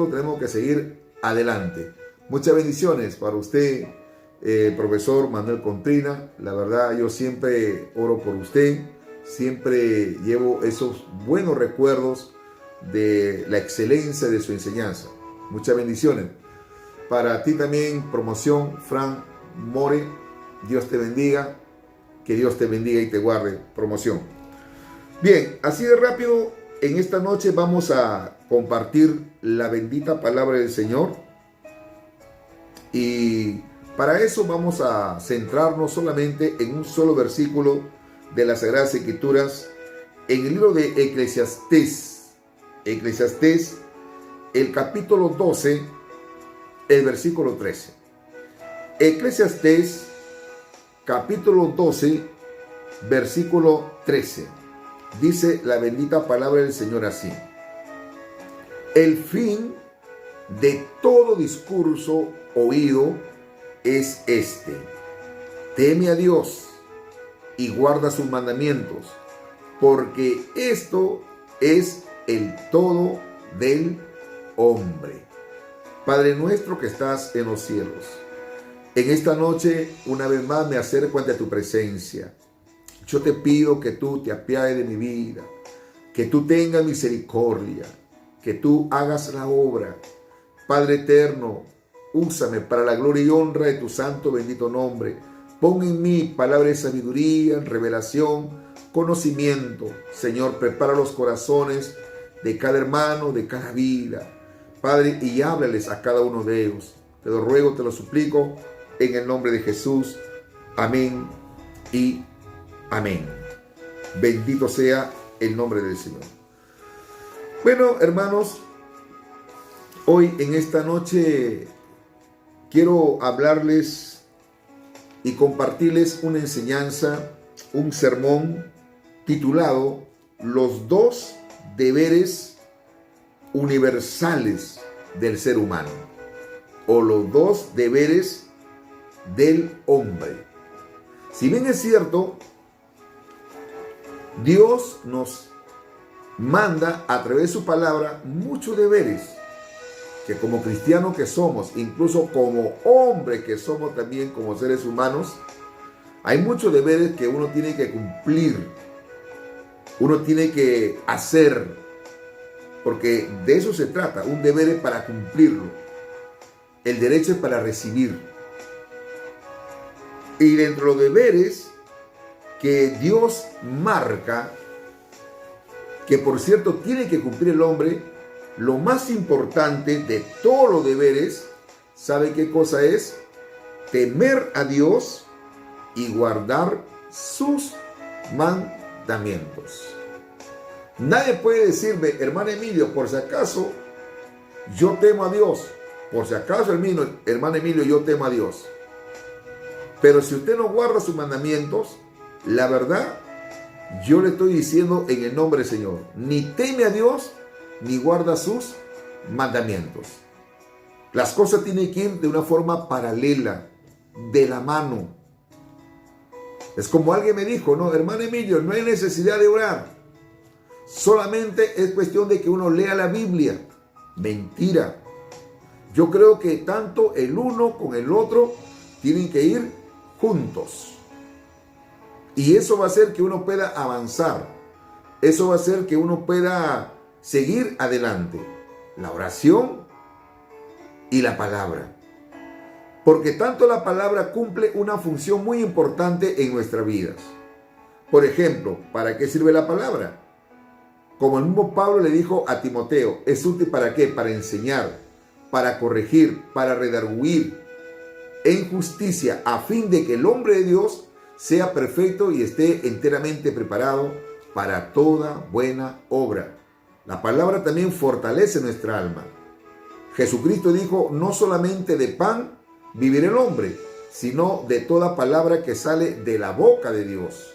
tenemos que seguir adelante. Muchas bendiciones para usted, profesor Manuel Contrina. La verdad, yo siempre oro por usted, siempre llevo esos buenos recuerdos de la excelencia de su enseñanza. Muchas bendiciones. Para ti también, promoción, Frank More. Dios te bendiga. Que Dios te bendiga y te guarde, promoción. Bien, así de rápido, en esta noche vamos a compartir la bendita palabra del Señor. Y para eso vamos a centrarnos solamente en un solo versículo de las Sagradas Escrituras, en el libro de Eclesiastés. Eclesiastés, el capítulo 12, el versículo 13. Eclesiastés, capítulo 12, versículo 13. Dice la bendita palabra del Señor así: el fin de todo discurso oído es este: teme a Dios y guarda sus mandamientos, porque esto es el todo del hombre. Padre nuestro que estás en los cielos, en esta noche una vez más me acerco ante tu presencia. Yo te pido que tú te apiades de mi vida, que tú tengas misericordia, que tú hagas la obra. Padre eterno, úsame para la gloria y honra de tu santo bendito nombre. Pon en mí palabra de sabiduría, revelación, conocimiento. Señor, prepara los corazones de cada hermano, de cada vida. Padre, y háblales a cada uno de ellos. Te lo ruego, te lo suplico, en el nombre de Jesús. Amén y amén. Bendito sea el nombre del Señor. Bueno, hermanos, hoy en esta noche quiero hablarles y compartirles una enseñanza, un sermón titulado Los dos deberes universales del ser humano, o los dos deberes del hombre. Si bien es cierto, Dios nos manda a través de su palabra muchos deberes que como cristianos que somos, incluso como hombres que somos también como seres humanos, hay muchos deberes que uno tiene que cumplir, uno tiene que hacer, porque de eso se trata. Un deber es para cumplirlo, el derecho es para recibir. Y dentro de los deberes que Dios marca, que por cierto tiene que cumplir el hombre, lo más importante de todos los deberes, ¿sabe qué cosa es? Temer a Dios y guardar sus mandamientos. Nadie puede decirme, hermano Emilio, por si acaso yo temo a Dios. Por si acaso, hermano Emilio, yo temo a Dios. Pero si usted no guarda sus mandamientos, la verdad, yo le estoy diciendo en el nombre del Señor, ni teme a Dios, ni guarda sus mandamientos. Las cosas tienen que ir de una forma paralela, de la mano. Es como alguien me dijo, no, hermano Emilio, no hay necesidad de orar. Solamente es cuestión de que uno lea la Biblia. Mentira. Yo creo que tanto el uno con el otro tienen que ir juntos. Y eso va a hacer que uno pueda avanzar. Eso va a hacer que uno pueda seguir adelante. La oración y la palabra. Porque tanto la palabra cumple una función muy importante en nuestras vidas. Por ejemplo, ¿para qué sirve la palabra? Como el mismo Pablo le dijo a Timoteo, ¿es útil para qué? Para enseñar, para corregir, para redarguir en justicia, a fin de que el hombre de Dios sea perfecto y esté enteramente preparado para toda buena obra. La palabra también fortalece nuestra alma. Jesucristo dijo, no solamente de pan vivirá el hombre, sino de toda palabra que sale de la boca de Dios.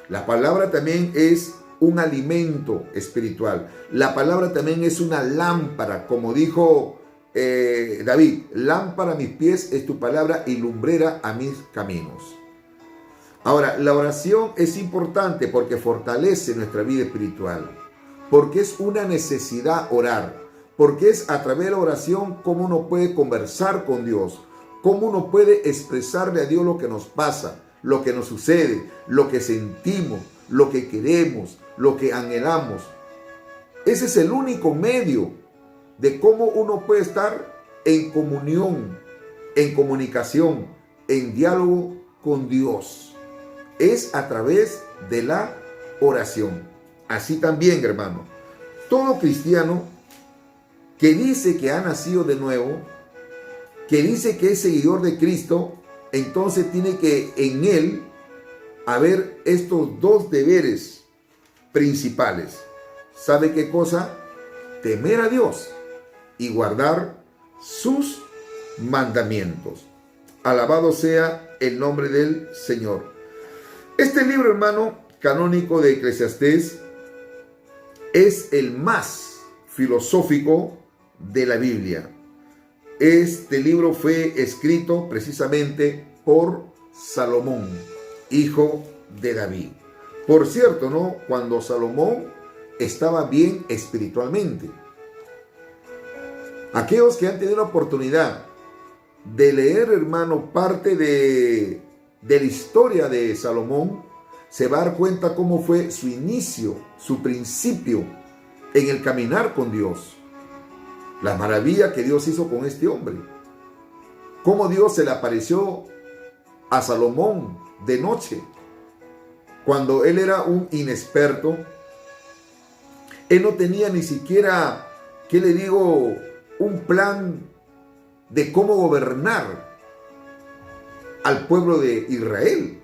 La palabra también es un alimento espiritual. La palabra también es una lámpara, como dijo David, lámpara a mis pies es tu palabra y lumbrera a mis caminos. Ahora, la oración es importante porque fortalece nuestra vida espiritual, porque es una necesidad orar, porque es a través de la oración como uno puede conversar con Dios, cómo uno puede expresarle a Dios lo que nos pasa, lo que nos sucede, lo que sentimos, lo que queremos, lo que anhelamos. Ese es el único medio de cómo uno puede estar en comunión, en comunicación, en diálogo con Dios. Es a través de la oración. Así también, hermano, todo cristiano que dice que ha nacido de nuevo, que dice que es seguidor de Cristo, entonces tiene que en él haber estos dos deberes principales. ¿Sabe qué cosa? Temer a Dios y guardar sus mandamientos. Alabado sea el nombre del Señor. Este libro, hermano, canónico de Eclesiastés es el más filosófico de la Biblia. Este libro fue escrito precisamente por Salomón, hijo de David. Por cierto, ¿no? Cuando Salomón estaba bien espiritualmente. Aquellos que han tenido la oportunidad de leer, hermano, parte de la historia de Salomón, se va a dar cuenta cómo fue su inicio, su principio en el caminar con Dios. La maravilla que Dios hizo con este hombre. Cómo Dios se le apareció a Salomón de noche, cuando él era un inexperto. Él no tenía ni siquiera, ¿qué le digo?, un plan de cómo gobernar al pueblo de Israel.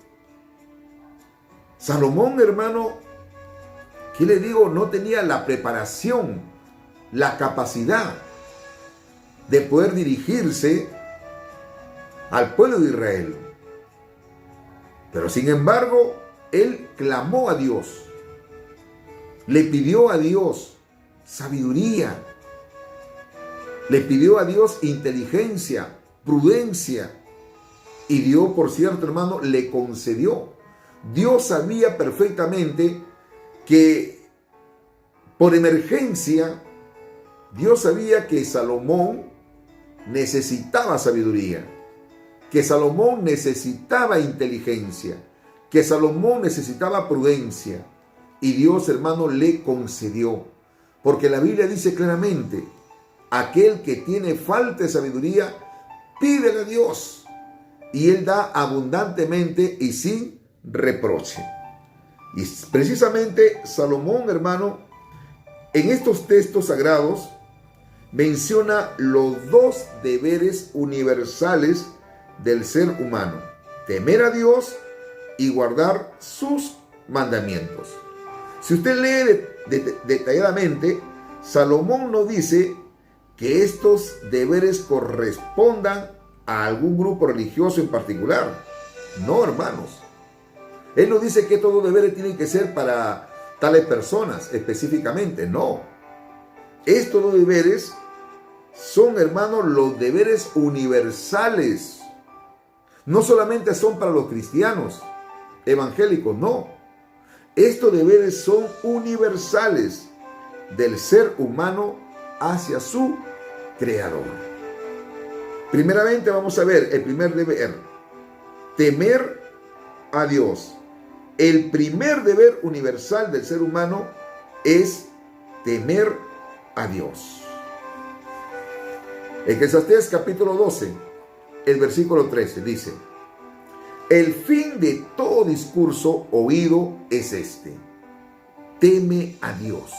Salomón, hermano, ¿qué le digo?, no tenía la preparación, la capacidad de poder dirigirse al pueblo de Israel. Pero sin embargo, él clamó a Dios, le pidió a Dios sabiduría, le pidió a Dios inteligencia, prudencia, y Dios, por cierto, hermano, le concedió. Dios sabía perfectamente que por emergencia, Dios sabía que Salomón necesitaba sabiduría, que Salomón necesitaba inteligencia, que Salomón necesitaba prudencia. Y Dios, hermano, le concedió. Porque la Biblia dice claramente, aquel que tiene falta de sabiduría, pídele a Dios, y Él da abundantemente y sin reproche. Y precisamente Salomón, hermano, en estos textos sagrados, menciona los dos deberes universales del ser humano: temer a Dios y guardar sus mandamientos. Si usted lee detalladamente, Salomón no dice que estos deberes correspondan a algún grupo religioso en particular. No, hermanos. Él no dice que todos los deberes tienen que ser para tales personas específicamente. No. Estos dos deberes son, hermanos, los deberes universales. No solamente son para los cristianos evangélicos, no. Estos deberes son universales del ser humano hacia su Creador. Primeramente vamos a ver el primer deber: temer a Dios. El primer deber universal del ser humano es temer a Dios. Eclesiastés capítulo 12, el versículo 13 dice: el fin de todo discurso oído es este: teme a Dios.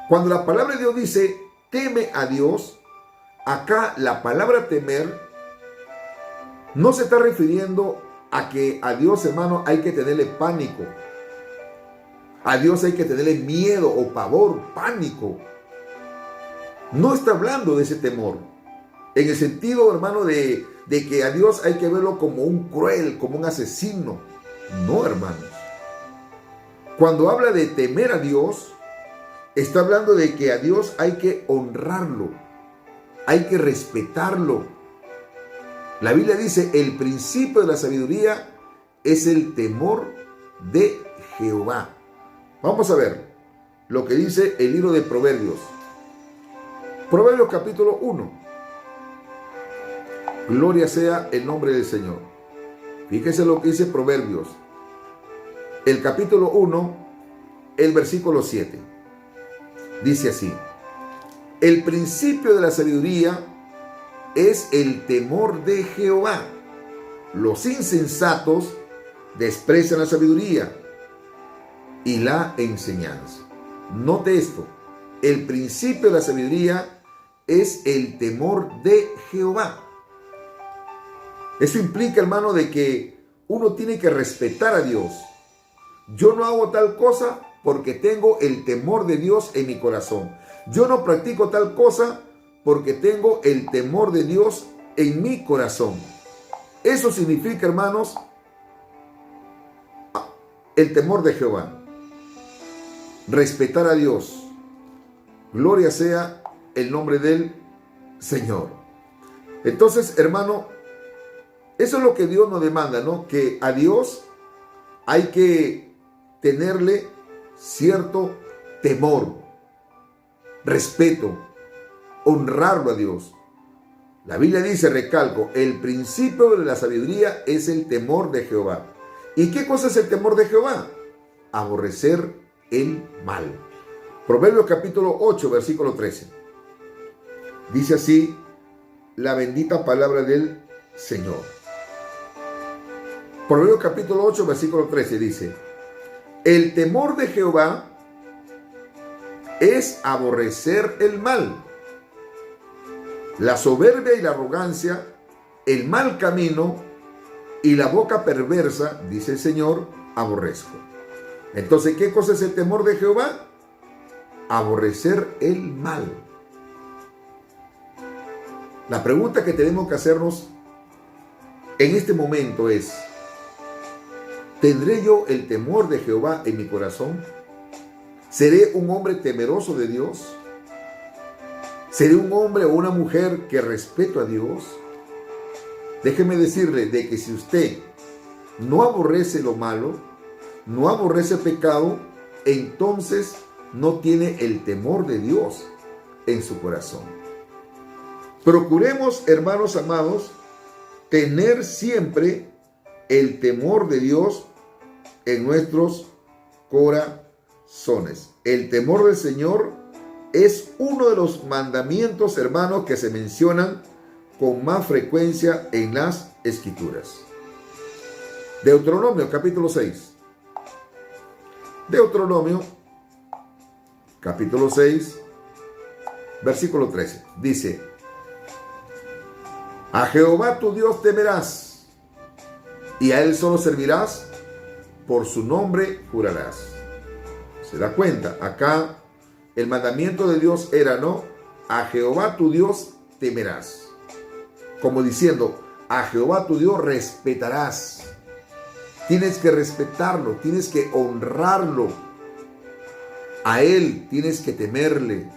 Cuando la palabra de Dios dice teme a Dios, acá la palabra temer no se está refiriendo a que a Dios, hermano, hay que tenerle pánico. A Dios hay que tenerle miedo o pavor, pánico. No está hablando de ese temor, en el sentido, hermano, de que a Dios hay que verlo como un cruel, como un asesino. No, hermanos. Cuando habla de temer a Dios, está hablando de que a Dios hay que honrarlo, hay que respetarlo. La Biblia dice, el principio de la sabiduría es el temor de Jehová. Vamos a ver. lo que dice el libro de Proverbios. Proverbios capítulo 1. Gloria sea el nombre del Señor. Fíjese lo que dice Proverbios. El capítulo 1, el versículo 7. Dice así: el principio de la sabiduría es el temor de Jehová. Los insensatos desprecian la sabiduría y la enseñanza. Note esto: el principio de la sabiduría es el temor de Jehová. Eso implica, hermano, de que uno tiene que respetar a Dios. Yo no hago tal cosa porque tengo el temor de Dios en mi corazón. Yo no practico tal cosa porque tengo el temor de Dios en mi corazón. Eso significa, hermanos, el temor de Jehová. Respetar a Dios. Gloria sea el nombre del Señor. Entonces, hermano, eso es lo que Dios nos demanda, ¿no? Que a Dios hay que tenerle cierto temor, respeto, honrarlo a Dios. La Biblia dice, recalco, el principio de la sabiduría es el temor de Jehová. ¿Y qué cosa es el temor de Jehová? Aborrecer el mal. Proverbios capítulo 8, versículo 13. Dice así la bendita palabra del Señor. Proverbios capítulo 8, versículo 13 dice: el temor de Jehová es aborrecer el mal, la soberbia y la arrogancia, el mal camino y la boca perversa, dice el Señor, aborrezco. Entonces, ¿qué cosa es el temor de Jehová? Aborrecer el mal. La pregunta que tenemos que hacernos en este momento es: ¿tendré yo el temor de Jehová en mi corazón? ¿Seré un hombre temeroso de Dios? ¿Seré un hombre o una mujer que respeto a Dios? Déjeme decirle de que si usted no aborrece lo malo, no aborrece el pecado, entonces no tiene el temor de Dios en su corazón. Procuremos, hermanos amados, tener siempre el temor de Dios en nuestros corazones. El temor del Señor es uno de los mandamientos, hermanos, que se mencionan con más frecuencia en las Escrituras. Deuteronomio capítulo 6. Deuteronomio capítulo 6, versículo 13. Dice: a Jehová tu Dios temerás, y a Él solo servirás, por su nombre jurarás. ¿Se da cuenta? Acá el mandamiento de Dios era, ¿no? A Jehová tu Dios temerás. Como diciendo, a Jehová tu Dios respetarás. Tienes que respetarlo, tienes que honrarlo. A Él tienes que temerle.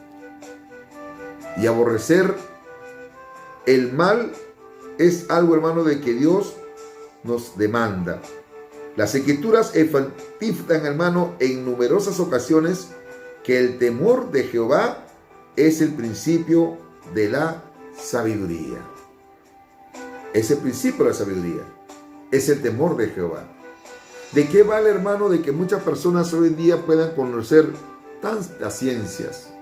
Y aborrecer el mal es algo, hermano, de que Dios nos demanda. Las Escrituras enfatizan, hermano, en numerosas ocasiones que el temor de Jehová es el principio de la sabiduría. Es el principio de la sabiduría. Es el temor de Jehová. ¿De qué vale, hermano, de que muchas personas hoy en día puedan conocer tantas ciencias?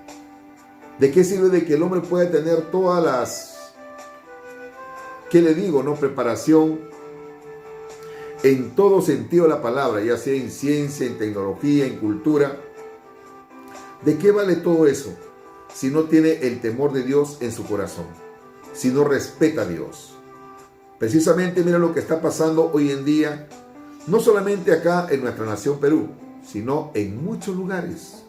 ¿De qué sirve de que el hombre pueda tener todas las, ¿qué le digo, no? Preparación en todo sentido de la palabra, ya sea en ciencia, en tecnología, en cultura? ¿De qué vale todo eso si no tiene el temor de Dios en su corazón? Si no respeta a Dios. Precisamente mira lo que está pasando hoy en día, no solamente acá en nuestra nación Perú, sino en muchos lugares.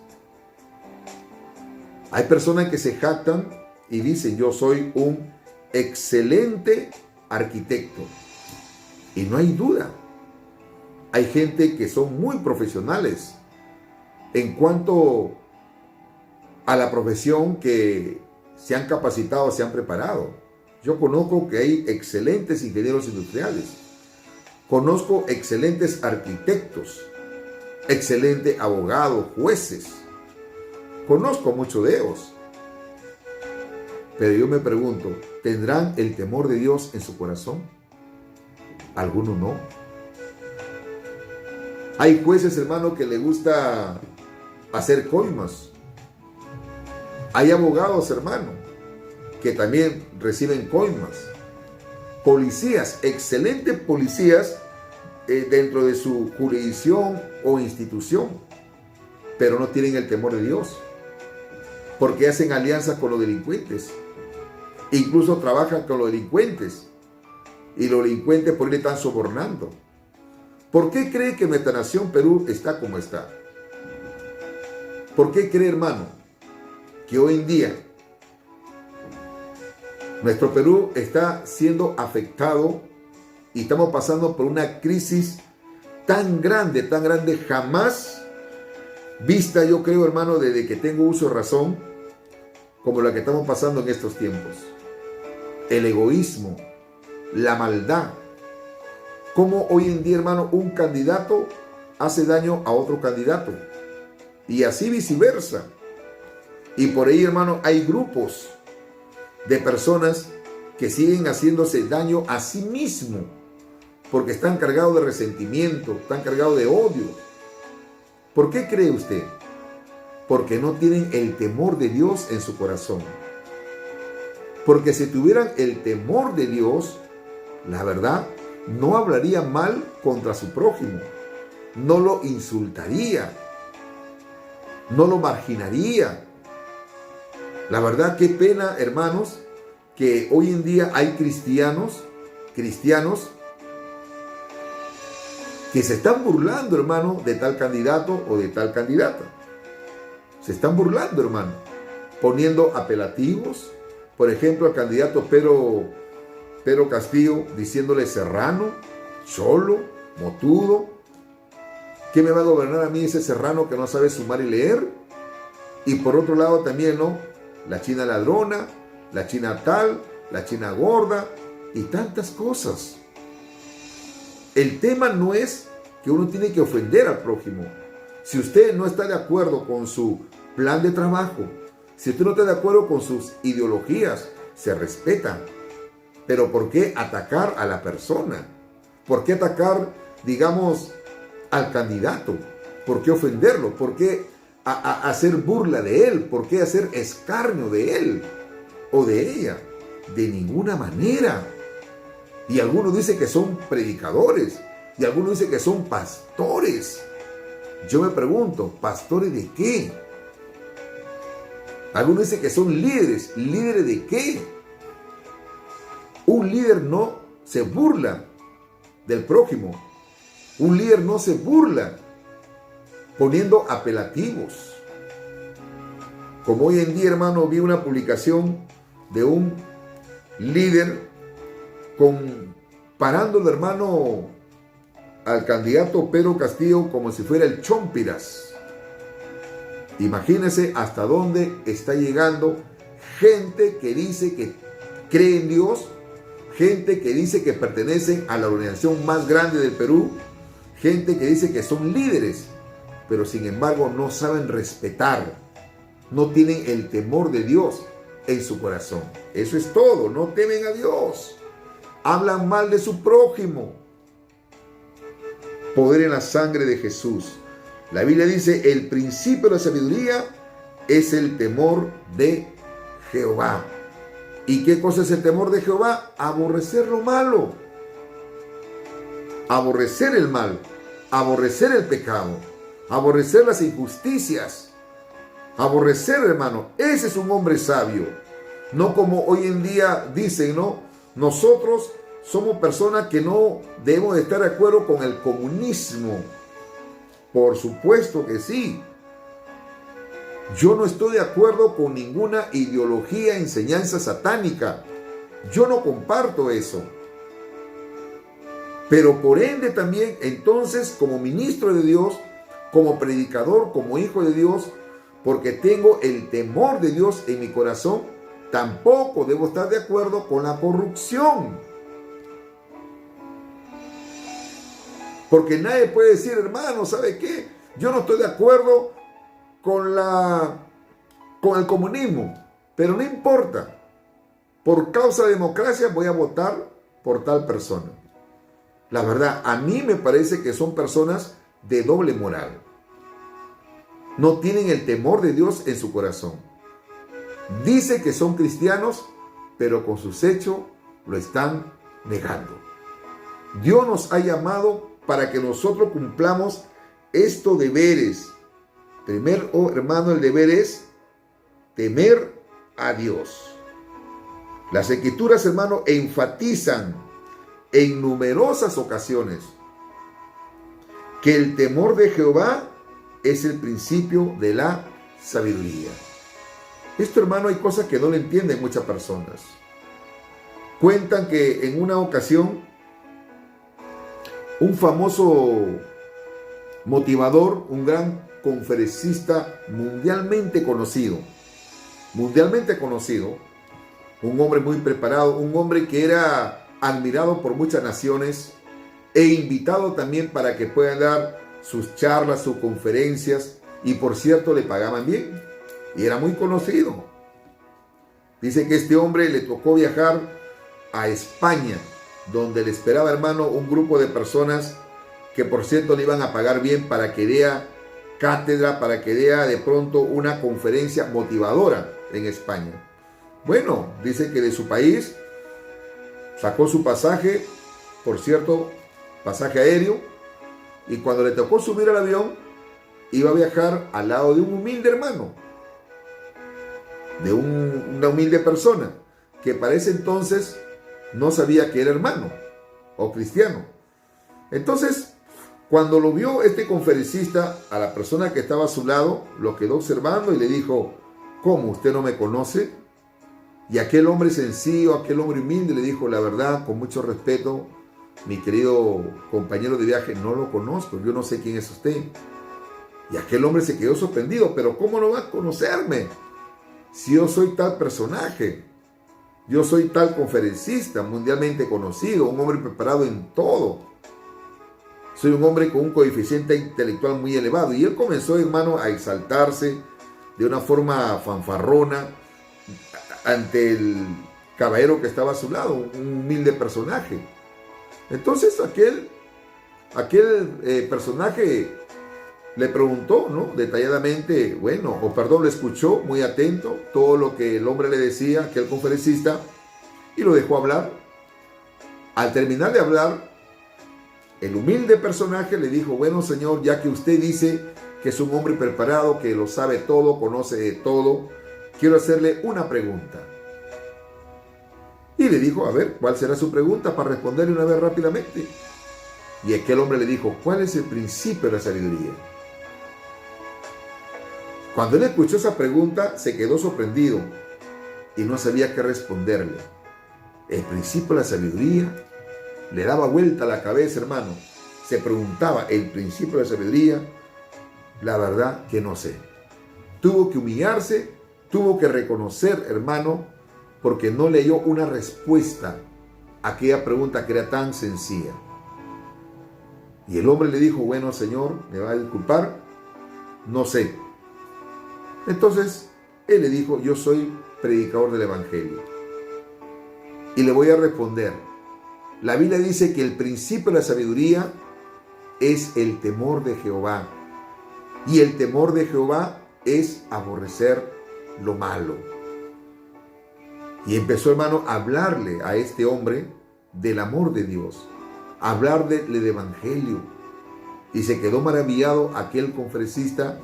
Hay personas que se jactan y dicen: yo soy un excelente arquitecto. Y no hay duda. Hay gente que son muy profesionales en cuanto a la profesión, que se han capacitado, se han preparado. Yo conozco que hay excelentes ingenieros industriales. Conozco excelentes arquitectos, excelentes abogados, jueces. Conozco muchos de ellos. Pero yo me pregunto, ¿tendrán el temor de Dios en su corazón? Algunos no. Hay jueces, hermano, que les gusta hacer coimas. Hay abogados, hermano, que también reciben coimas. Policías, excelentes policías dentro de su jurisdicción o institución, pero no tienen el temor de Dios, porque hacen alianzas con los delincuentes. Incluso trabajan con los delincuentes y los delincuentes por ahí le están sobornando. ¿Por qué cree que nuestra nación Perú está como está? ¿Por qué cree, hermano, que hoy en día nuestro Perú está siendo afectado y estamos pasando por una crisis tan grande, jamás vista, yo creo, hermano, desde que tengo uso de razón, como la que estamos pasando en estos tiempos? El egoísmo, la maldad. Cómo hoy en día, hermano, un candidato hace daño a otro candidato. Y así viceversa. Y por ahí, hermano, hay grupos de personas que siguen haciéndose daño a sí mismo, porque están cargados de resentimiento, están cargados de odio. ¿Por qué cree usted? Porque no tienen el temor de Dios en su corazón. Porque si tuvieran el temor de Dios, la verdad, no hablaría mal contra su prójimo, no lo insultaría, no lo marginaría. La verdad, qué pena, hermanos, que hoy en día hay cristianos que se están burlando, hermano, de tal candidato o de tal candidata. Se están burlando, hermano, poniendo apelativos. Por ejemplo, al candidato Pedro Castillo, diciéndole serrano, cholo, motudo. ¿Qué me va a gobernar a mí ese serrano que no sabe sumar y leer? Y por otro lado también, ¿no? La china ladrona, la china tal, la china gorda y tantas cosas. El tema no es que uno tiene que ofender al prójimo. Si usted no está de acuerdo con su plan de trabajo, si usted no está de acuerdo con sus ideologías, se respeta. Pero ¿por qué atacar a la persona? ¿Por qué atacar, digamos, al candidato? ¿Por qué ofenderlo? ¿Por qué hacer burla de él? ¿Por qué hacer escarnio de él o de ella? De ninguna manera. Y algunos dicen que son predicadores y algunos dicen que son pastores. Yo me pregunto, ¿pastores de qué? Algunos dicen que son líderes. ¿Líderes de qué? Un líder no se burla del prójimo. Un líder no se burla poniendo apelativos. Como hoy en día, hermano, vi una publicación de un líder comparándole, hermano, al candidato Pedro Castillo como si fuera el Chompiras. Imagínense hasta dónde está llegando gente que dice que cree en Dios, gente que dice que pertenecen a la organización más grande del Perú, gente que dice que son líderes, pero sin embargo no saben respetar, no tienen el temor de Dios en su corazón. Eso es todo, no temen a Dios, hablan mal de su prójimo. Poder en la sangre de Jesús. La Biblia dice, el principio de la sabiduría es el temor de Jehová. ¿Y qué cosa es el temor de Jehová? Aborrecer lo malo, aborrecer el mal, aborrecer el pecado, aborrecer las injusticias, aborrecer, hermano. Ese es un hombre sabio. No como hoy en día dicen, ¿no? Nosotros somos personas que no debemos de estar de acuerdo con el comunismo. Por supuesto que sí. Yo no estoy de acuerdo con ninguna ideología, enseñanza satánica. Yo no comparto eso. Pero por ende también, entonces, como ministro de Dios, como predicador, como hijo de Dios, porque tengo el temor de Dios en mi corazón, tampoco debo estar de acuerdo con la corrupción. Porque nadie puede decir, hermano, ¿sabe qué? Yo no estoy de acuerdo con la con el comunismo, pero no importa. Por causa de democracia voy a votar por tal persona. La verdad, a mí me parece que son personas de doble moral. No tienen el temor de Dios en su corazón. Dice que son cristianos, pero con sus hechos lo están negando. Dios nos ha llamado para que nosotros cumplamos estos deberes. Primero, hermano, el deber es temer a Dios. Las Escrituras, hermano, enfatizan en numerosas ocasiones que el temor de Jehová es el principio de la sabiduría. Esto, hermano, hay cosas que no lo entienden muchas personas. Cuentan que en una ocasión un famoso motivador, un gran conferencista mundialmente conocido, un hombre muy preparado, un hombre que era admirado por muchas naciones e invitado también para que pueda dar sus charlas, sus conferencias, y por cierto le pagaban bien y era muy conocido. Dice que este hombre le tocó viajar a España, donde le esperaba, hermano, un grupo de personas que por cierto le iban a pagar bien para que dé cátedra, para que dé de pronto una conferencia motivadora en España. Bueno, dice que de su país sacó su pasaje, por cierto, pasaje aéreo, y cuando le tocó subir al avión, iba a viajar al lado de un humilde hermano, de una humilde persona, que para ese entonces no sabía que era hermano o cristiano. Entonces, cuando lo vio este conferencista, a la persona que estaba a su lado, lo quedó observando y le dijo: ¿cómo? ¿Usted no me conoce? Y aquel hombre sencillo, aquel hombre humilde le dijo: la verdad, con mucho respeto, mi querido compañero de viaje, no lo conozco, yo no sé quién es usted. Y aquel hombre se quedó sorprendido: pero ¿cómo no va a conocerme? Si yo soy tal personaje, yo soy tal conferencista mundialmente conocido, un hombre preparado en todo. Soy un hombre con un coeficiente intelectual muy elevado. Y él comenzó, hermano, a exaltarse de una forma fanfarrona ante el caballero que estaba a su lado, un humilde personaje. Entonces aquel personaje le preguntó, ¿no?, detalladamente, le escuchó muy atento todo lo que el hombre le decía, aquel conferencista, y lo dejó hablar. Al terminar de hablar, el humilde personaje le dijo: bueno, señor, ya que usted dice que es un hombre preparado, que lo sabe todo, conoce de todo, quiero hacerle una pregunta. Y le dijo: a ver, ¿cuál será su pregunta para responderle una vez rápidamente? Y aquel hombre le dijo: ¿cuál es el principio de la sabiduría? Cuando él escuchó esa pregunta, se quedó sorprendido y no sabía qué responderle. El principio de la sabiduría le daba vuelta a la cabeza, hermano. Se preguntaba: el principio de la sabiduría, la verdad que no sé. Tuvo que humillarse, tuvo que reconocer, hermano, porque no leyó una respuesta a aquella pregunta que era tan sencilla. Y el hombre le dijo: bueno, señor, me va a disculpar, no sé. Entonces él le dijo: yo soy predicador del evangelio y le voy a responder. La Biblia dice que el principio de la sabiduría es el temor de Jehová, y el temor de Jehová es aborrecer lo malo. Y empezó, hermano, a hablarle a este hombre del amor de Dios, a hablarle del evangelio. Y se quedó maravillado aquel conferencista,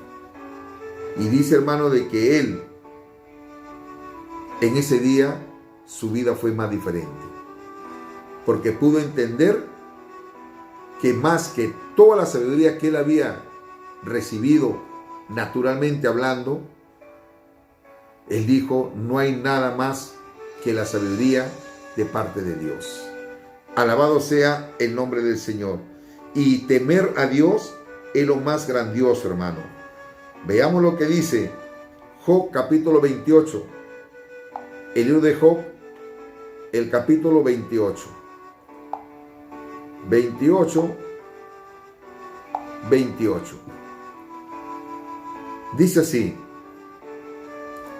y dice, hermano, de que él en ese día su vida fue más diferente, porque pudo entender que más que toda la sabiduría que él había recibido naturalmente hablando, él dijo: no hay nada más que la sabiduría de parte de Dios. Alabado sea el nombre del Señor. Y temer a Dios es lo más grandioso, hermano. Veamos lo que dice Job capítulo 28. El libro de Job, el capítulo 28. 28. Dice así: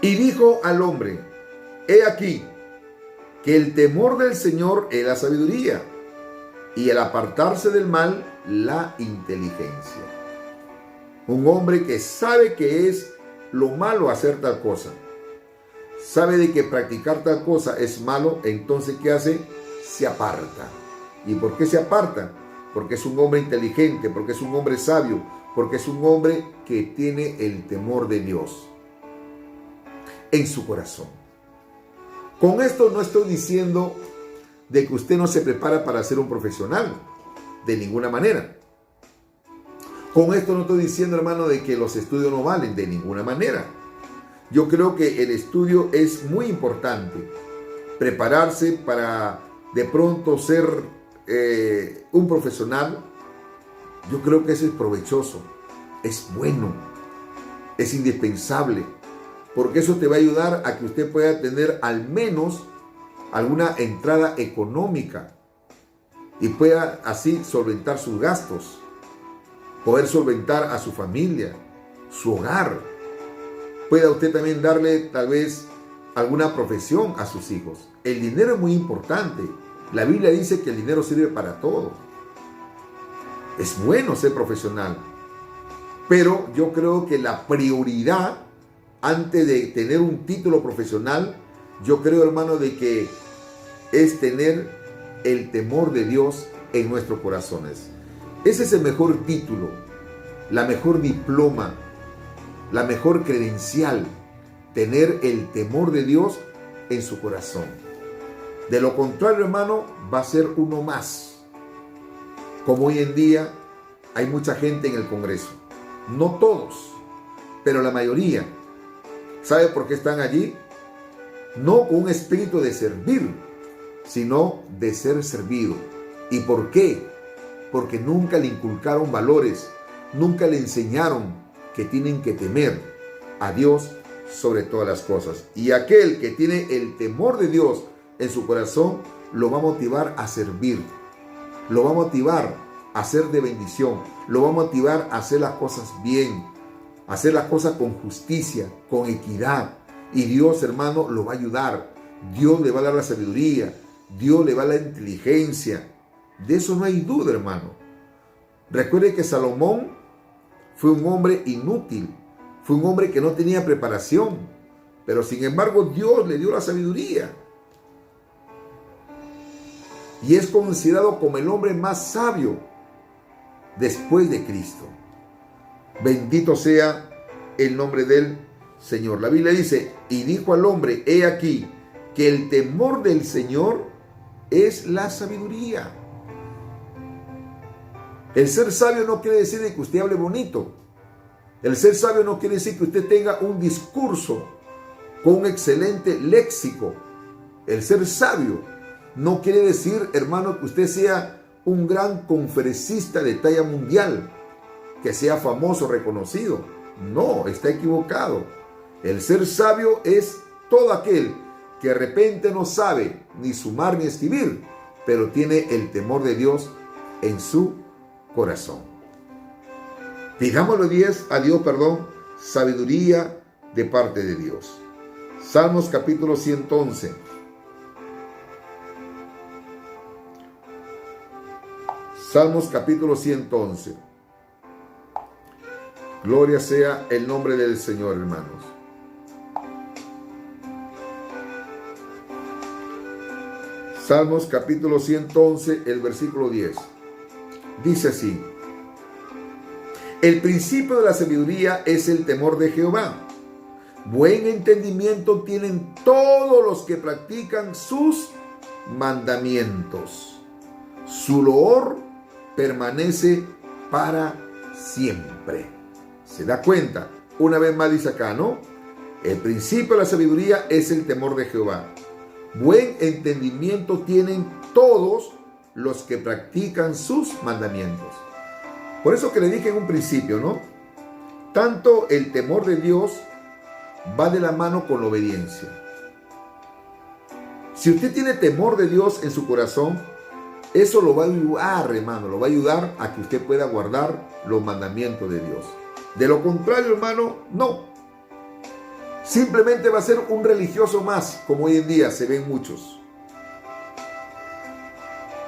Y dijo al hombre: he aquí que el temor del Señor es la sabiduría, y el apartarse del mal, la inteligencia. Un hombre que sabe que es lo malo hacer tal cosa, sabe de que practicar tal cosa es malo, entonces ¿qué hace? Se aparta. ¿Y por qué se aparta? Porque es un hombre inteligente, porque es un hombre sabio, porque es un hombre que tiene el temor de Dios en su corazón. Con esto no estoy diciendo de que usted no se prepara para ser un profesional, de ninguna manera. Con esto no estoy diciendo, hermano, de que los estudios no valen, de ninguna manera. Yo creo que el estudio es muy importante. Prepararse para de pronto ser un profesional, yo creo que eso es provechoso, es bueno, es indispensable, porque eso te va a ayudar a que usted pueda tener al menos alguna entrada económica y pueda así solventar sus gastos, poder solventar a su familia, su hogar. Pueda usted también darle tal vez alguna profesión a sus hijos. El dinero es muy importante. La Biblia dice que el dinero sirve para todo. Es bueno ser profesional, pero yo creo que la prioridad antes de tener un título profesional, yo creo, hermano, de que es tener el temor de Dios en nuestros corazones. Ese es el mejor título, la mejor diploma, la mejor credencial, tener el temor de Dios en su corazón. De lo contrario, hermano, va a ser uno más. Como hoy en día hay mucha gente en el Congreso. No todos, pero la mayoría. ¿Sabe por qué están allí? No con un espíritu de servir, sino de ser servido. ¿Y por qué? Porque nunca le inculcaron valores, nunca le enseñaron que tienen que temer a Dios sobre todas las cosas. Y aquel que tiene el temor de Dios en su corazón, lo va a motivar a servir, lo va a motivar a ser de bendición, lo va a motivar a hacer las cosas bien, a hacer las cosas con justicia, con equidad. Y Dios, hermano, lo va a ayudar. Dios le va a dar la sabiduría, Dios le va a dar la inteligencia. De eso no hay duda, hermano. Recuerde que Salomón fue un hombre inútil, fue un hombre que no tenía preparación, pero sin embargo Dios le dio la sabiduría. Y es considerado como el hombre más sabio después de Cristo. Bendito sea el nombre del Señor. La Biblia dice: y dijo al hombre: he aquí que el temor del Señor es la sabiduría. El ser sabio no quiere decir que usted hable bonito. El ser sabio no quiere decir que usted tenga un discurso con un excelente léxico. El ser sabio no quiere decir, hermano, que usted sea un gran conferencista de talla mundial, que sea famoso, reconocido. No, está equivocado. El ser sabio es todo aquel que de repente no sabe ni sumar ni escribir, pero tiene el temor de Dios en su corazón. Pidámosle a Dios, sabiduría de parte de Dios. Salmos capítulo 111. Salmos capítulo 111. Gloria sea el nombre del Señor, hermanos. Salmos capítulo 111, el versículo 10. Dice así: el principio de la sabiduría es el temor de Jehová. Buen entendimiento tienen todos los que practican sus mandamientos. Su loor permanece para siempre. ¿Se da cuenta? Una vez más dice acá, ¿no? El principio de la sabiduría es el temor de Jehová. Buen entendimiento tienen todos los que practican sus mandamientos. Por eso que le dije en un principio, ¿no? Tanto el temor de Dios va de la mano con la obediencia. Si usted tiene temor de Dios en su corazón, eso lo va a ayudar, hermano, lo va a ayudar a que usted pueda guardar los mandamientos de Dios. De lo contrario, hermano, no. Simplemente va a ser un religioso más, como hoy en día se ven muchos.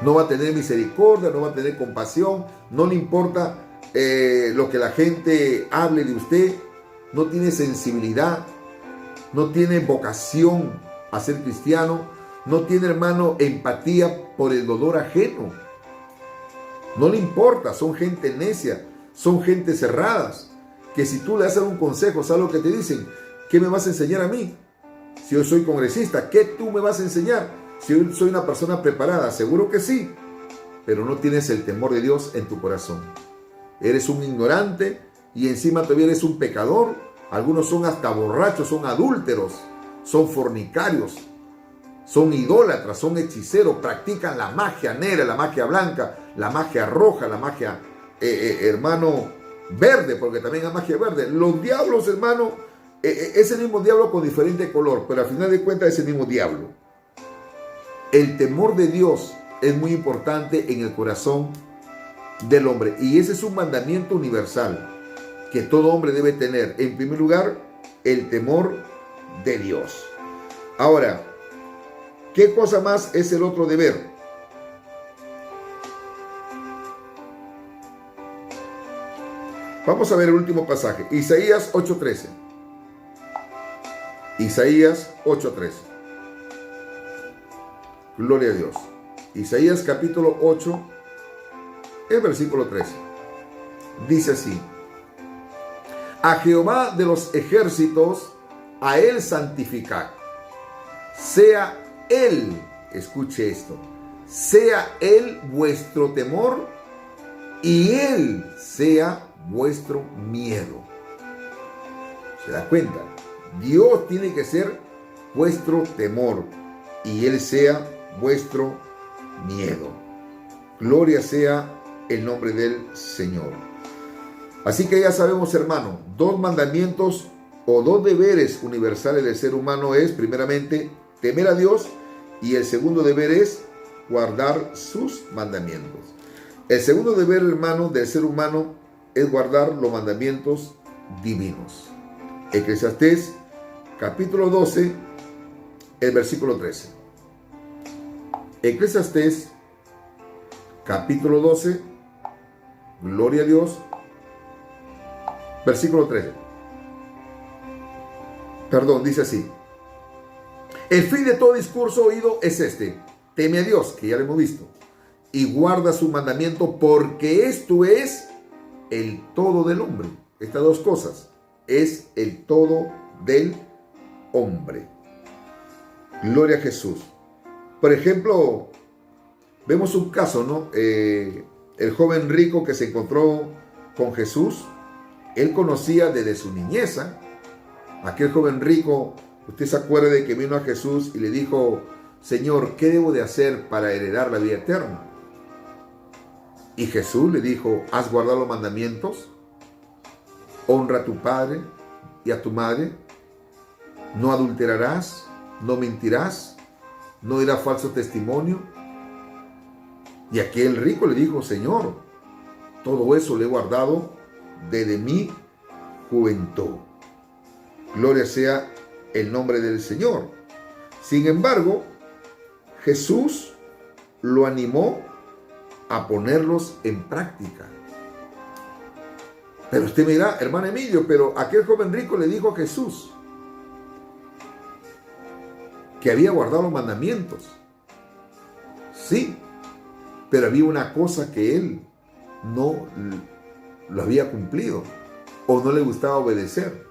No va a tener misericordia, no va a tener compasión, no le importa lo que la gente hable de usted, no tiene sensibilidad, no tiene vocación a ser cristiano, no tiene, hermano, empatía por el dolor ajeno. No le importa, son gente necia, son gente cerradas, que si tú le das un consejo, ¿sabes lo que te dicen? ¿Qué me vas a enseñar a mí? Si yo soy congresista, ¿qué tú me vas a enseñar? Si yo soy una persona preparada, seguro que sí, pero no tienes el temor de Dios en tu corazón. Eres un ignorante y encima todavía eres un pecador. Algunos son hasta borrachos, son adúlteros, son fornicarios, son idólatras, son hechiceros, practican la magia negra, la magia blanca, la magia roja, la magia, hermano, verde, porque también hay magia verde. Los diablos, hermano, es el mismo diablo con diferente color, pero al final de cuentas es el mismo diablo. El temor de Dios es muy importante en el corazón del hombre, y ese es un mandamiento universal que todo hombre debe tener. En primer lugar, el temor de Dios. Ahora, ¿qué cosa más es el otro deber? Vamos a ver el último pasaje, Isaías 8:13. Isaías 8:13. Gloria a Dios. Isaías capítulo 8, el versículo 13. Dice así: a Jehová de los ejércitos, a él santificad. Sea él, escuche esto, sea él vuestro temor y él sea vuestro miedo. ¿Se da cuenta? Dios tiene que ser vuestro temor y él sea vuestro miedo. Gloria sea el nombre del Señor. Así que ya sabemos, hermano, dos mandamientos o dos deberes universales del ser humano es, primeramente, temer a Dios, y el segundo deber es guardar sus mandamientos. El segundo deber, hermano, del ser humano es guardar los mandamientos divinos. Eclesiastés capítulo 12, el versículo 13. Eclesiastés capítulo 12, gloria a Dios, versículo 13. Perdón, dice así: el fin de todo discurso oído es este: teme a Dios, que ya lo hemos visto, y guarda su mandamiento, porque esto es el todo del hombre. Estas dos cosas es el todo del hombre. Gloria a Jesús. Por ejemplo, vemos un caso, ¿no? El joven rico que se encontró con Jesús, él conocía desde su niñez. Aquel joven rico, usted se acuerda de que vino a Jesús y le dijo: Señor, ¿qué debo de hacer para heredar la vida eterna? Y Jesús le dijo: ¿has guardado los mandamientos? Honra a tu padre y a tu madre. No adulterarás, no mentirás, no dirás falso testimonio. Y aquel rico le dijo: Señor, todo eso le he guardado desde mi juventud. Gloria sea el nombre del Señor. Sin embargo, Jesús lo animó a ponerlos en práctica. Pero usted me dirá: hermano Emilio, pero aquel joven rico le dijo a Jesús que había guardado los mandamientos. Sí, pero había una cosa que él no lo había cumplido o no le gustaba obedecer: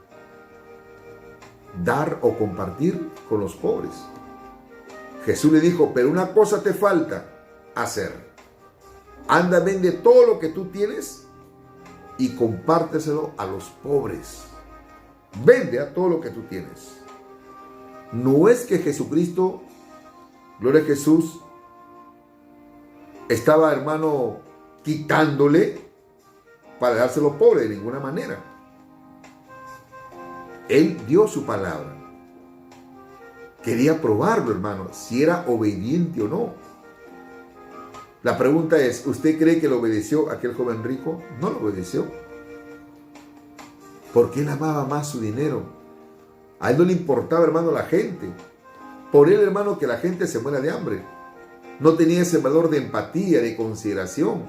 dar o compartir con los pobres. Jesús le dijo: pero una cosa te falta hacer. Anda, vende todo lo que tú tienes y compárteselo a los pobres. Vende a todo lo que tú tienes. No es que Jesucristo, gloria a Jesús, estaba, hermano, quitándole para dárselo a los pobres, de ninguna manera. Él dio su palabra. Quería probarlo, hermano, si era obediente o no. La pregunta es: ¿usted cree que lo obedeció aquel joven rico? No lo obedeció. Porque él amaba más su dinero. A él no le importaba, hermano, la gente. Por él, hermano, que la gente se muera de hambre. No tenía ese valor de empatía, de consideración.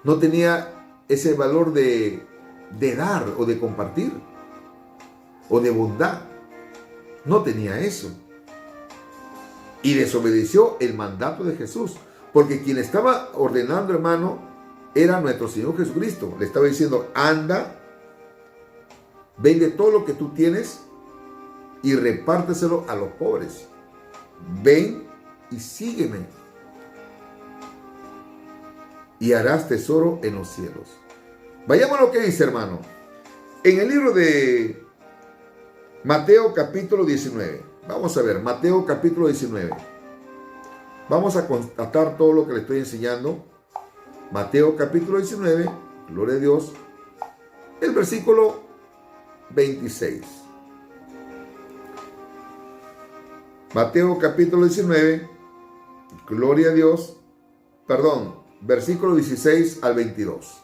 No tenía ese valor de dar o de compartir o de bondad. No tenía eso. Y desobedeció el mandato de Jesús. Porque quien estaba ordenando, hermano, era nuestro Señor Jesucristo. Le estaba diciendo, anda, vende todo lo que tú tienes y repárteselo a los pobres. Ven y sígueme. Y harás tesoro en los cielos. Vayamos a lo que dice, hermano. En el libro de Mateo capítulo 19. Vamos a ver, Mateo capítulo 19. Vamos a constatar todo lo que le estoy enseñando. Mateo capítulo 19, gloria a Dios. El versículo 26. Mateo capítulo 19, gloria a Dios. Perdón, versículo 16 al 22.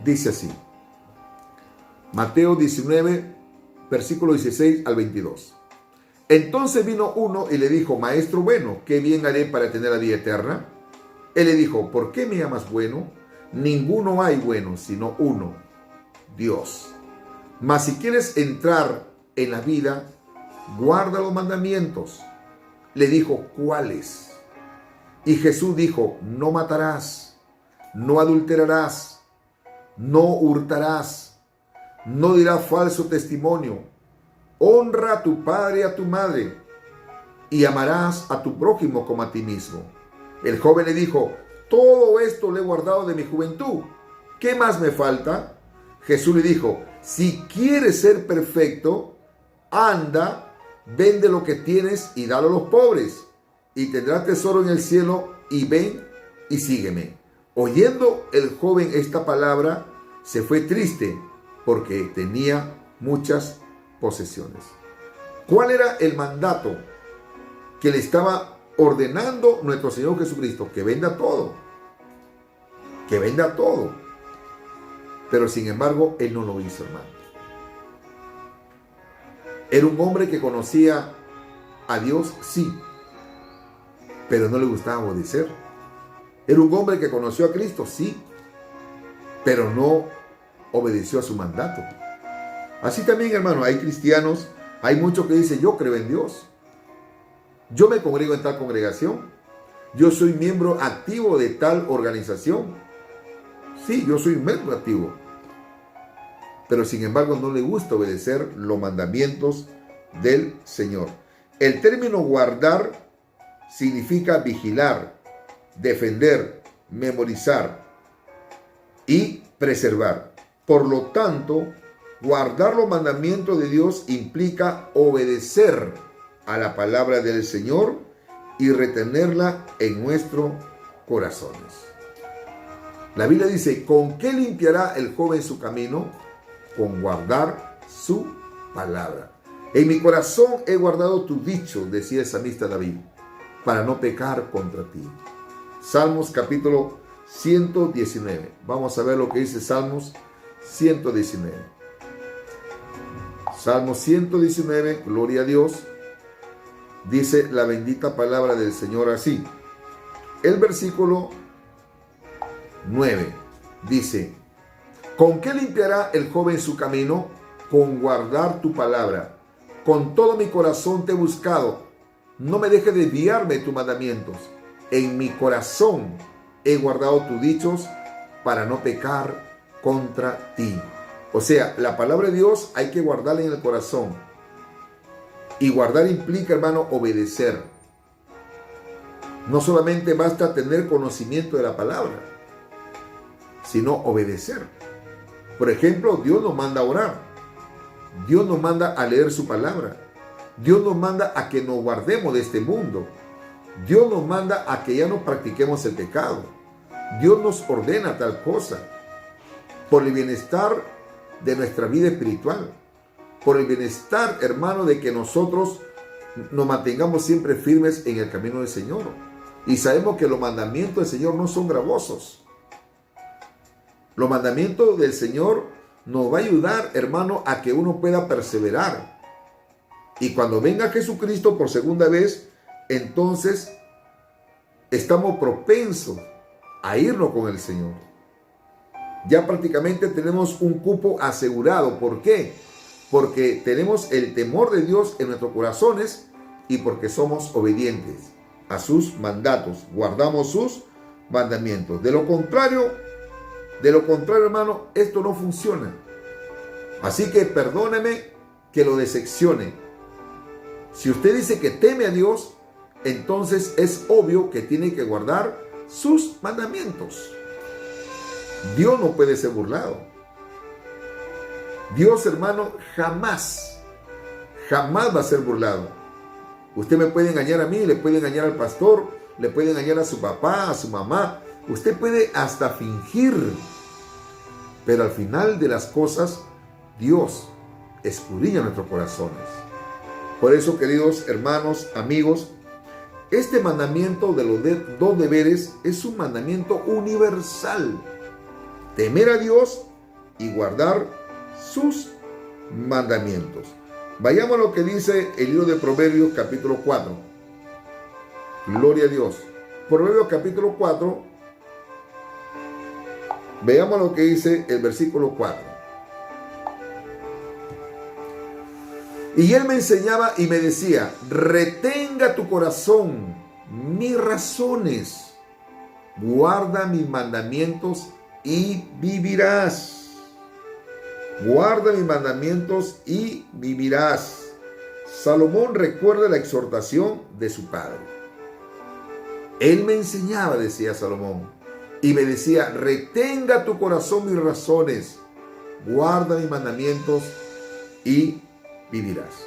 Dice así. Mateo 19, versículo 16 al 22. Entonces vino uno y le dijo, Maestro bueno, ¿qué bien haré para tener la vida eterna? Él le dijo, ¿por qué me llamas bueno? Ninguno hay bueno, sino uno, Dios. Mas si quieres entrar en la vida, guarda los mandamientos. Le dijo, ¿cuáles? Y Jesús dijo, no matarás, no adulterarás, no hurtarás, no dirás falso testimonio, honra a tu padre y a tu madre, y amarás a tu prójimo como a ti mismo. El joven le dijo, todo esto lo he guardado de mi juventud, ¿qué más me falta? Jesús le dijo, si quieres ser perfecto, anda, vende lo que tienes y dalo a los pobres, y tendrás tesoro en el cielo, y ven y sígueme. Oyendo el joven esta palabra, se fue triste, porque tenía muchas posesiones. ¿Cuál era el mandato que le estaba ordenando nuestro Señor Jesucristo? Que venda todo. Que venda todo. Pero sin embargo, él no lo hizo, hermano. Era un hombre que conocía a Dios, sí, pero no le gustaba obedecer. Era un hombre que conoció a Cristo, sí, pero no obedeció a su mandato. Así también, hermano, hay cristianos, hay muchos que dicen, yo creo en Dios. Yo me congrego en tal congregación. Yo soy miembro activo de tal organización. Sí, yo soy un miembro activo. Pero sin embargo no le gusta obedecer los mandamientos del Señor. El término guardar significa vigilar, defender, memorizar y preservar. Por lo tanto, guardar los mandamientos de Dios implica obedecer a la palabra del Señor y retenerla en nuestros corazones. La Biblia dice, ¿con qué limpiará el joven su camino? Con guardar su palabra. En mi corazón he guardado tu dicho, decía el salmista David, para no pecar contra ti. Salmos capítulo 119. Vamos a ver lo que dice Salmos 119. Salmos 119, gloria a Dios. Dice la bendita palabra del Señor así. El versículo 9 dice, ¿con qué limpiará el joven su camino? Con guardar tu palabra. Con todo mi corazón te he buscado. No me dejes desviarme de tus mandamientos. En mi corazón he guardado tus dichos para no pecar contra ti. O sea, la palabra de Dios hay que guardarla en el corazón. Y guardar implica, hermano, obedecer. No solamente basta tener conocimiento de la palabra, sino obedecer. Por ejemplo, Dios nos manda a orar. Dios nos manda a leer su palabra. Dios nos manda a que nos guardemos de este mundo. Dios nos manda a que ya no practiquemos el pecado. Dios nos ordena tal cosa por el bienestar de nuestra vida espiritual, por el bienestar, hermano, de que nosotros nos mantengamos siempre firmes en el camino del Señor. Y sabemos que los mandamientos del Señor no son gravosos. Los mandamientos del Señor nos va a ayudar, hermano, a que uno pueda perseverar. Y cuando venga Jesucristo por segunda vez, entonces estamos propensos a irnos con el Señor. Ya prácticamente tenemos un cupo asegurado. ¿Por qué? Porque tenemos el temor de Dios en nuestros corazones y porque somos obedientes a sus mandatos, guardamos sus mandamientos. De lo contrario, hermano, esto no funciona. Así que perdóneme que lo decepcione. Si usted dice que teme a Dios, entonces es obvio que tiene que guardar sus mandamientos. Dios no puede ser burlado. Dios, hermano, jamás va a ser burlado. Usted me puede engañar a mí, le puede engañar al pastor, le puede engañar a su papá, a su mamá. Usted puede hasta fingir. Pero al final de las cosas, Dios escudriña nuestros corazones. Por eso, queridos hermanos, amigos, este mandamiento de los dos deberes es un mandamiento universal. Temer a Dios y guardar sus mandamientos. Vayamos a lo que dice el libro de Proverbios capítulo 4. Gloria a Dios. Proverbios capítulo 4. Veamos lo que dice el versículo 4. Y él me enseñaba y me decía: retenga tu corazón mis razones, guarda mis mandamientos y vivirás. Guarda mis mandamientos y vivirás. Salomón recuerda la exhortación de su padre. Él me enseñaba, decía Salomón, y me decía: retenga tu corazón mis razones, guarda mis mandamientos y vivirás.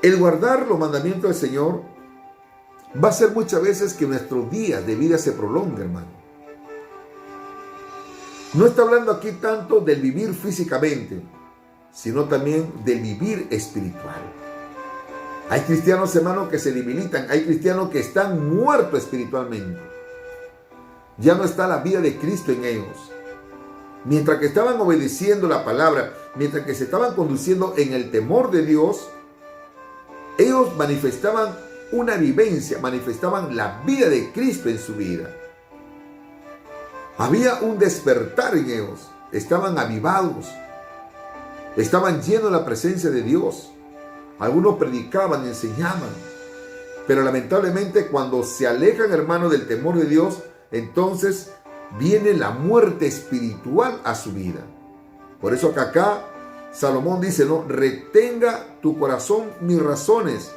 El guardar los mandamientos del Señor va a ser muchas veces que nuestros días de vida se prolonguen, hermano. No está hablando aquí tanto del vivir físicamente, sino también del vivir espiritual. Hay cristianos, hermanos, que se debilitan. Hay cristianos que están muertos espiritualmente. Ya no está la vida de Cristo en ellos. Mientras que estaban obedeciendo la palabra, mientras que se estaban conduciendo en el temor de Dios, ellos manifestaban una vivencia, manifestaban la vida de Cristo en su vida. Había un despertar en ellos. Estaban avivados. Estaban llenos de la presencia de Dios. Algunos predicaban, enseñaban. Pero lamentablemente cuando se alejan, hermanos, del temor de Dios, entonces viene la muerte espiritual a su vida. Por eso que acá Salomón dice, no, retenga tu corazón mis razones,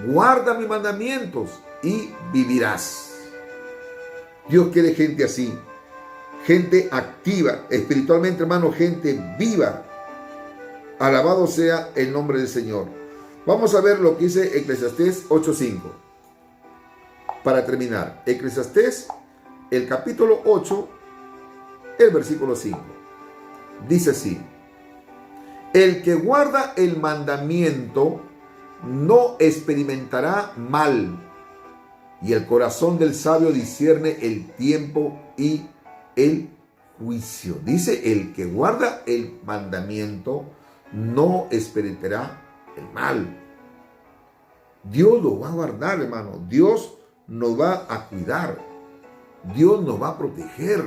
guarda mis mandamientos y vivirás. Dios quiere gente así, gente activa, espiritualmente, hermano, gente viva. Alabado sea el nombre del Señor. Vamos a ver lo que dice Eclesiastés 8:5. Para terminar, Eclesiastés, el capítulo 8, el versículo 5. Dice así: el que guarda el mandamiento no experimentará mal, y el corazón del sabio discierne el tiempo y el juicio. Dice, el que guarda el mandamiento no experimentará el mal. Dios lo va a guardar, hermano. Dios nos va a cuidar. Dios nos va a proteger.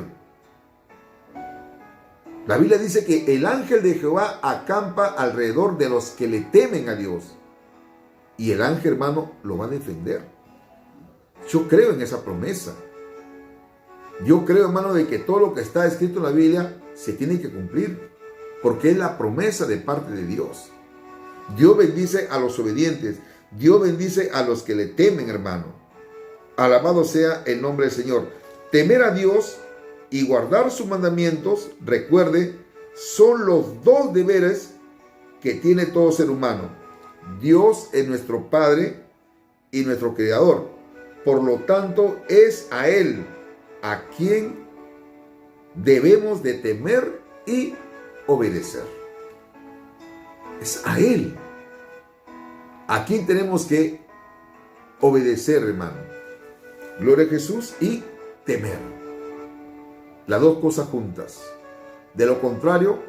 La Biblia dice que el ángel de Jehová acampa alrededor de los que le temen a Dios. Y el ángel, hermano, lo va a defender. Yo creo en esa promesa. Yo creo, hermano, de que todo lo que está escrito en la Biblia se tiene que cumplir. Porque es la promesa de parte de Dios. Dios bendice a los obedientes. Dios bendice a los que le temen, hermano. Alabado sea el nombre del Señor. Temer a Dios y guardar sus mandamientos, recuerde, son los dos deberes que tiene todo ser humano. Dios es nuestro Padre y nuestro Creador. Por lo tanto, es a Él a quien debemos de temer y obedecer. Es a Él a quien tenemos que obedecer, hermano. Gloria a Jesús, y temer. las dos cosas juntas. De lo contrario,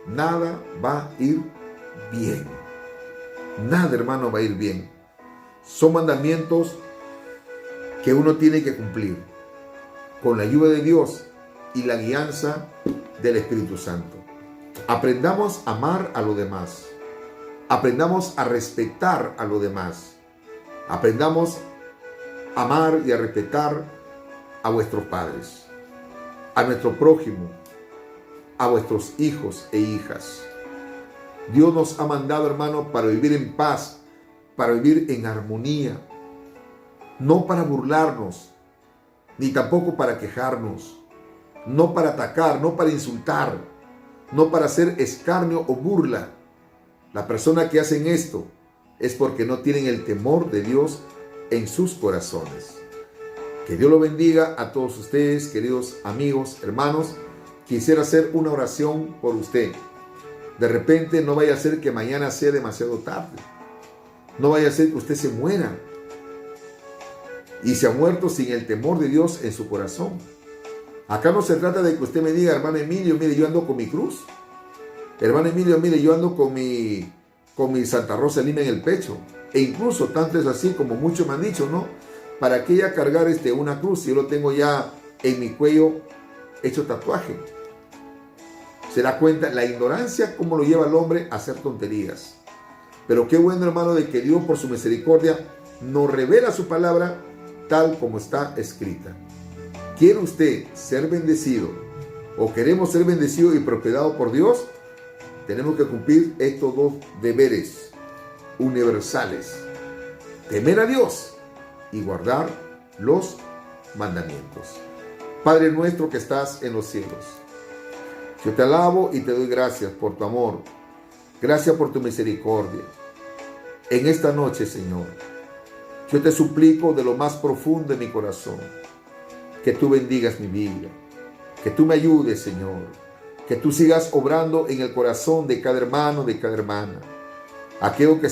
nada va a ir bien. Nada, hermano, va a ir bien. Son mandamientos que uno tiene que cumplir con la ayuda de Dios y la guianza del Espíritu Santo. Aprendamos a amar a los demás. Aprendamos a respetar a los demás. Aprendamos a amar y a respetar a vuestros padres, a nuestro prójimo, a vuestros hijos e hijas. Dios nos ha mandado, hermano, para vivir en paz, para vivir en armonía, no para burlarnos, ni tampoco para quejarnos, no para atacar, no para insultar, no para hacer escarnio o burla. La persona que hacen esto es porque no tienen el temor de Dios en sus corazones. Que Dios lo bendiga a todos ustedes, queridos amigos, hermanos. Quisiera hacer una oración por usted. De repente no vaya a ser que mañana sea demasiado tarde. No vaya a ser que usted se muera. Y se ha muerto sin el temor de Dios en su corazón. Acá no se trata de que usted me diga, hermano Emilio, mire, yo ando con mi cruz. Hermano Emilio, mire, yo ando con mi Santa Rosa Lima en el pecho. E incluso tanto es así como muchos me han dicho, ¿no? ¿Para qué ya cargar una cruz si yo lo tengo ya en mi cuello hecho tatuaje? Se da cuenta la ignorancia cómo lo lleva al hombre a hacer tonterías. Pero qué bueno, hermano, de que Dios por su misericordia nos revela su palabra tal como está escrita. ¿Quiere usted ser bendecido o queremos ser bendecidos y prosperados por Dios? Tenemos que cumplir estos dos deberes universales: temer a Dios y guardar los mandamientos. Padre nuestro que estás en los cielos, yo te alabo y te doy gracias por tu amor. Gracias por tu misericordia. En esta noche, Señor, yo te suplico de lo más profundo de mi corazón que tú bendigas mi vida, que tú me ayudes, Señor, que tú sigas obrando en el corazón de cada hermano, de cada hermana, aquello que